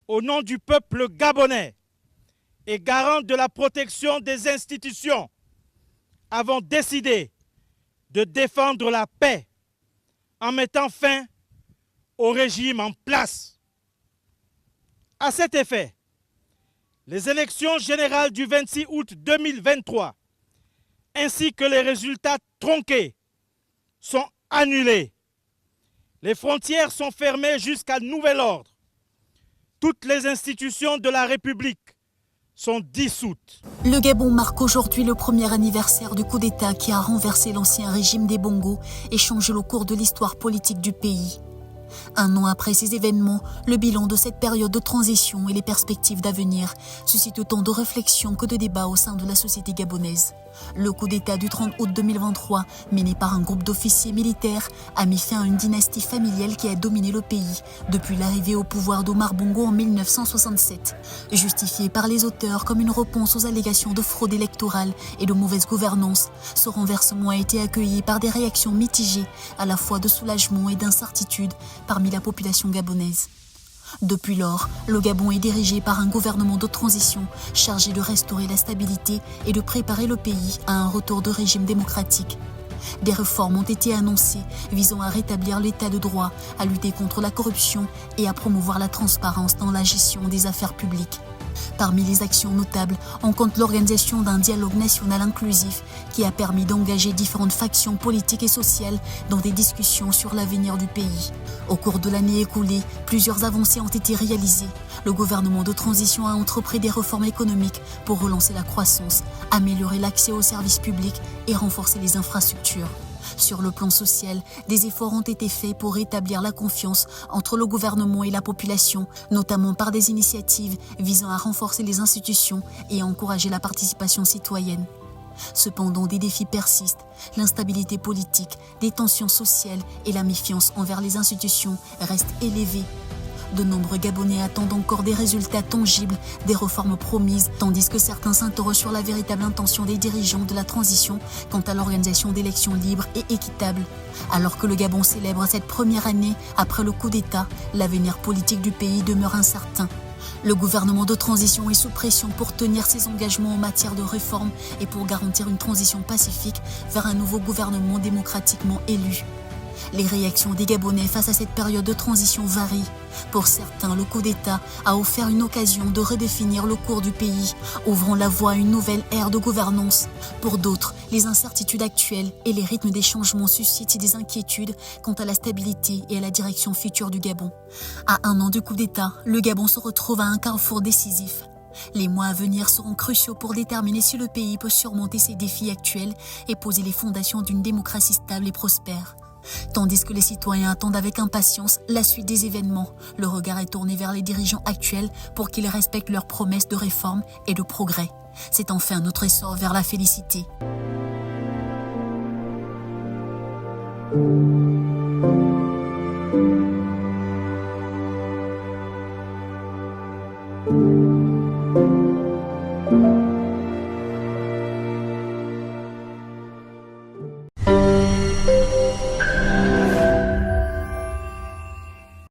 au nom du peuple gabonais et garant de la protection des institutions, avons décidé de défendre la paix en mettant fin au régime en place. À cet effet, les élections générales du 26 août 2023 ainsi que les résultats tronqués sont annulés. Les frontières sont fermées jusqu'à nouvel ordre. Toutes les institutions de la République sont dissoutes. Le Gabon marque aujourd'hui le premier anniversaire du coup d'État qui a renversé l'ancien régime des Bongo et changé le cours de l'histoire politique du pays. Un an après ces événements, le bilan de cette période de transition et les perspectives d'avenir suscitent autant de réflexions que de débats au sein de la société gabonaise. Le coup d'État du 30 août 2023, mené par un groupe d'officiers militaires, a mis fin à une dynastie familiale qui a dominé le pays depuis l'arrivée au pouvoir d'Omar Bongo en 1967. Justifié par les auteurs comme une réponse aux allégations de fraude électorale et de mauvaise gouvernance, ce renversement a été accueilli par des réactions mitigées, à la fois de soulagement et d'incertitude parmi la population gabonaise. Depuis lors, le Gabon est dirigé par un gouvernement de transition chargé de restaurer la stabilité et de préparer le pays à un retour de régime démocratique. Des réformes ont été annoncées visant à rétablir l'état de droit, à lutter contre la corruption et à promouvoir la transparence dans la gestion des affaires publiques. Parmi les actions notables, on compte l'organisation d'un dialogue national inclusif qui a permis d'engager différentes factions politiques et sociales dans des discussions sur l'avenir du pays. Au cours de l'année écoulée, plusieurs avancées ont été réalisées. Le gouvernement de transition a entrepris des réformes économiques pour relancer la croissance, améliorer l'accès aux services publics et renforcer les infrastructures. Sur le plan social, des efforts ont été faits pour rétablir la confiance entre le gouvernement et la population, notamment par des initiatives visant à renforcer les institutions et à encourager la participation citoyenne. Cependant, des défis persistent. L'instabilité politique, des tensions sociales et la méfiance envers les institutions restent élevées. De nombreux Gabonais attendent encore des résultats tangibles, des réformes promises, tandis que certains s'interrogent sur la véritable intention des dirigeants de la transition quant à l'organisation d'élections libres et équitables. Alors que le Gabon célèbre cette première année après le coup d'État, l'avenir politique du pays demeure incertain. Le gouvernement de transition est sous pression pour tenir ses engagements en matière de réforme et pour garantir une transition pacifique vers un nouveau gouvernement démocratiquement élu. Les réactions des Gabonais face à cette période de transition varient. Pour certains, le coup d'État a offert une occasion de redéfinir le cours du pays, ouvrant la voie à une nouvelle ère de gouvernance. Pour d'autres, les incertitudes actuelles et les rythmes des changements suscitent des inquiétudes quant à la stabilité et à la direction future du Gabon. À un an du coup d'État, le Gabon se retrouve à un carrefour décisif. Les mois à venir seront cruciaux pour déterminer si le pays peut surmonter ses défis actuels et poser les fondations d'une démocratie stable et prospère. Tandis que les citoyens attendent avec impatience la suite des événements, le regard est tourné vers les dirigeants actuels pour qu'ils respectent leurs promesses de réforme et de progrès. C'est enfin notre essor vers la félicité.